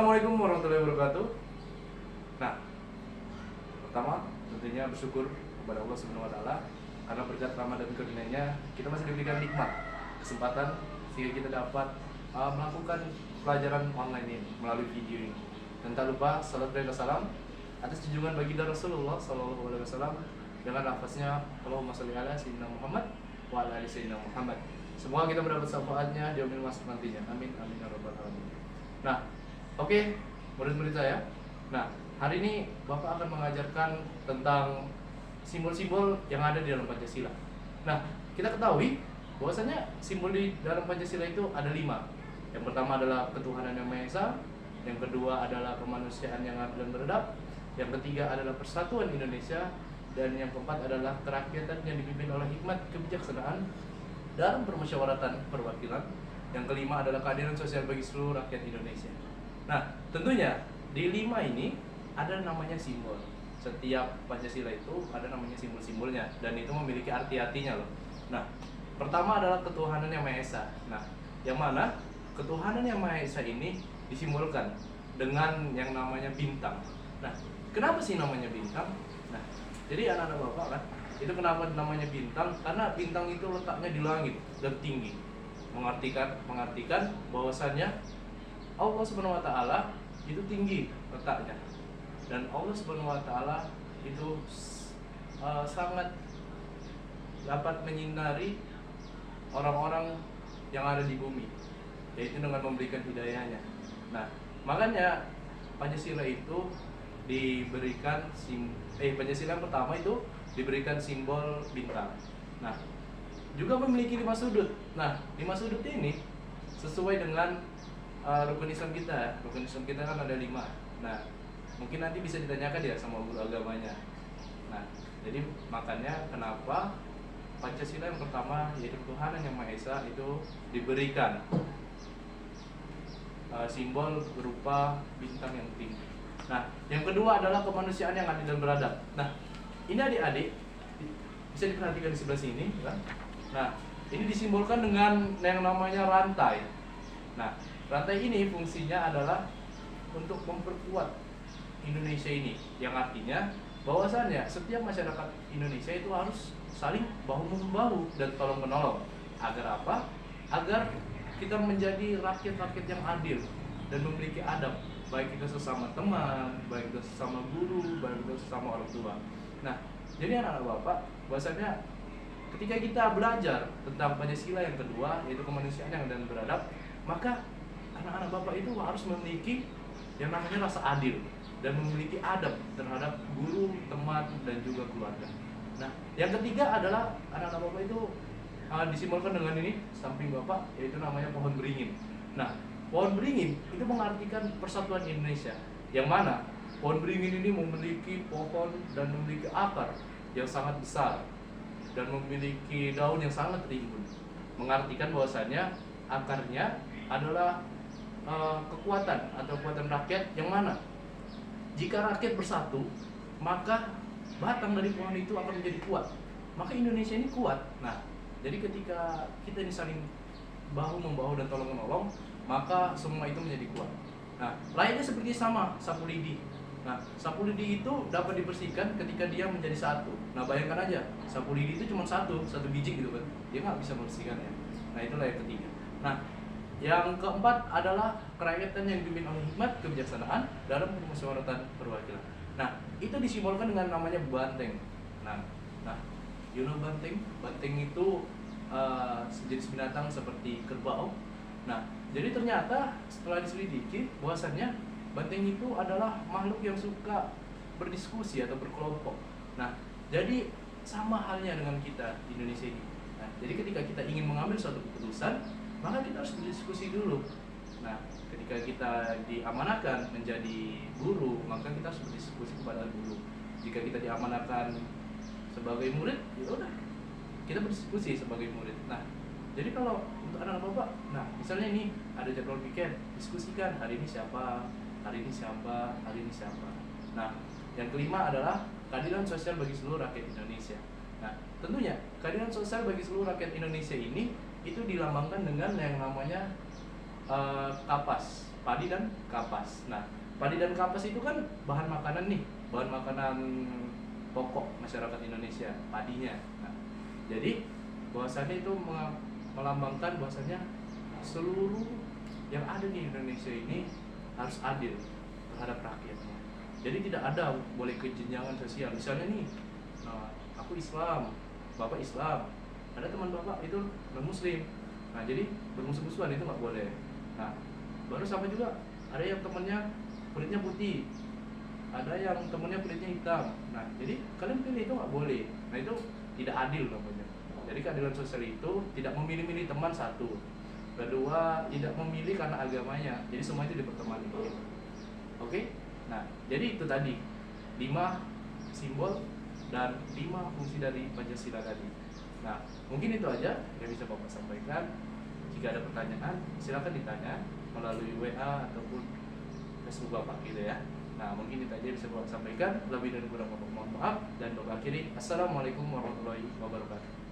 Assalamualaikum warahmatullahi wabarakatuh. Nah, pertama tentunya bersyukur kepada Allah Subhanahu wa taala karena berkat rahmat dan karunia-Nya kita masih diberikan nikmat, kesempatan sehingga kita dapat melakukan pelajaran online ini melalui video ini. Dan tak lupa salat dan salam atas junjungan baginda Rasulullah sallallahu alaihi wasallam dengan lafaznya Allahumma shalli ala sayyidina Muhammad wa ala ali sayyidina Muhammad. Semoga kita mendapat syafaatnya di yaumil mahsyar nantinya. Amin amin ya rabbal alamin. Nah, oke, murid-murid saya. Nah, hari ini Bapak akan mengajarkan tentang simbol-simbol yang ada di dalam Pancasila. Nah, kita ketahui bahwasanya simbol di dalam Pancasila itu ada 5. Yang pertama adalah ketuhanan yang Maha Esa, yang kedua adalah kemanusiaan yang adil dan beradab, yang ketiga adalah persatuan Indonesia, dan yang keempat adalah kerakyatan yang dipimpin oleh hikmat kebijaksanaan dalam permusyawaratan perwakilan. Yang kelima adalah keadilan sosial bagi seluruh rakyat Indonesia. Nah, tentunya di 5 ini ada namanya simbol. Setiap Pancasila itu ada namanya simbol-simbolnya dan itu memiliki arti-artinya loh. Nah, pertama adalah ketuhanan yang Maha Esa. Nah, yang mana ketuhanan yang Maha Esa ini disimbolkan dengan yang namanya bintang. Nah, kenapa sih namanya bintang? Nah, jadi anak-anak Bapak kan, itu kenapa namanya bintang? Karena bintang itu letaknya di langit dan tinggi. Mengartikan bahwasannya Allah Subhanahu wa taala itu tinggi letaknya. Dan Allah Subhanahu wa taala itu sangat dapat menyinari orang-orang yang ada di bumi, yaitu dengan memberikan hidayahnya. Nah, makanya Pancasila itu diberikan Pancasila yang pertama itu diberikan simbol bintang. Nah, juga memiliki 5 sudut. Nah, 5 sudut ini sesuai dengan rukun Islam kita. Rukun Islam kita kan ada 5. Nah, mungkin nanti bisa ditanyakan ya sama guru agamanya. Nah, jadi makanya kenapa Pancasila yang pertama yaitu ketuhanan yang Maha Esa itu diberikan simbol berupa bintang yang tinggi. Nah, yang kedua adalah kemanusiaan yang adil dan beradab. Nah, ini adik-adik bisa diperhatikan di sebelah sini, kan? Nah, ini disimbolkan dengan yang namanya rantai. Nah, rantai ini fungsinya adalah untuk memperkuat Indonesia ini, yang artinya bahwasannya setiap masyarakat Indonesia itu harus saling bahu-membahu dan tolong-menolong. Agar apa? Agar kita menjadi rakyat-rakyat yang adil dan memiliki adab, baik itu sesama teman, baik itu sesama guru, baik itu sesama orang tua. Nah, jadi anak-anak Bapak, bahwasannya ketika kita belajar tentang Pancasila yang kedua, yaitu kemanusiaan yang adil dan beradab, maka anak-anak Bapak itu harus memiliki yang namanya rasa adil dan memiliki adab terhadap guru, teman, dan juga keluarga. Nah, yang ketiga adalah anak-anak Bapak itu disimbolkan dengan ini samping Bapak, yaitu namanya pohon beringin. Nah, pohon beringin itu mengartikan persatuan Indonesia, yang mana pohon beringin ini memiliki pohon dan memiliki akar yang sangat besar dan memiliki daun yang sangat rimbun, mengartikan bahwasannya akarnya adalah kekuatan atau kekuatan rakyat, yang mana jika rakyat bersatu maka batang dari pohon itu akan menjadi kuat, maka Indonesia ini kuat. Nah, jadi ketika kita ini saling bahu membahu dan tolong menolong, maka semua itu menjadi kuat. Nah, lainnya seperti sama sapu lidi. Nah, sapu lidi itu dapat dibersihkan ketika dia menjadi satu. Nah, bayangkan aja, sapu lidi itu cuma satu biji gitu kan, dia nggak bisa membersihkannya. Nah, itulah yang ketiga. Nah, yang keempat adalah kerakyatan yang dipimpin oleh hikmat kebijaksanaan dalam permusyawaratan perwakilan. Nah, itu disimbolkan dengan namanya banteng. Nah, you know banteng? Banteng itu sejenis binatang seperti kerbau. Nah, jadi ternyata setelah diselidiki bahwasannya banteng itu adalah makhluk yang suka berdiskusi atau berkelompok. Nah, jadi sama halnya dengan kita di Indonesia ini. Nah, jadi ketika kita ingin mengambil suatu keputusan, maka kita harus berdiskusi dulu. Nah, ketika kita diamanahkan menjadi guru, maka kita harus berdiskusi kepada guru. Jika kita diamanahkan sebagai murid, ya udah, kita berdiskusi sebagai murid. Nah, jadi kalau untuk anak-anak Bapak, nah misalnya ini ada jadwal weekend, diskusikan hari ini siapa, hari ini siapa, hari ini siapa. Nah, yang kelima adalah keadilan sosial bagi seluruh rakyat Indonesia. Nah, tentunya keadilan sosial bagi seluruh rakyat Indonesia ini itu dilambangkan dengan yang namanya kapas. padi dan kapas. Nah, padi dan kapas itu kan bahan makanan nih, bahan makanan pokok masyarakat Indonesia, padinya. Nah, jadi bahwasannya itu melambangkan bahwasannya seluruh yang ada di Indonesia ini harus adil terhadap rakyatnya. Jadi tidak ada boleh kejenjangan sosial. Misalnya nih, aku Islam, bapak Islam, ada teman bapak itu non Muslim. Nah, jadi bermusuh-musuhan itu nggak boleh. Nah, baru sama juga ada yang temannya kulitnya putih, ada yang temennya kulitnya hitam. Nah, jadi kalian pilih itu nggak boleh. Nah, itu tidak adil namanya. Jadi keadilan sosial itu tidak memilih-milih teman satu, kedua tidak memilih karena agamanya. Jadi semua itu dipertemani. Oke? Nah, jadi itu tadi 5 simbol dan 5 fungsi dari Pancasila tadi. Nah, mungkin itu aja yang bisa Bapak sampaikan. Jika ada pertanyaan, silakan ditanya melalui WA ataupun Facebook Bapak gitu ya. Nah, mungkin itu aja bisa Bapak sampaikan. Lebih dan kurang Bapak mohon maaf, dan Bapak akhiri. Assalamualaikum warahmatullahi wabarakatuh.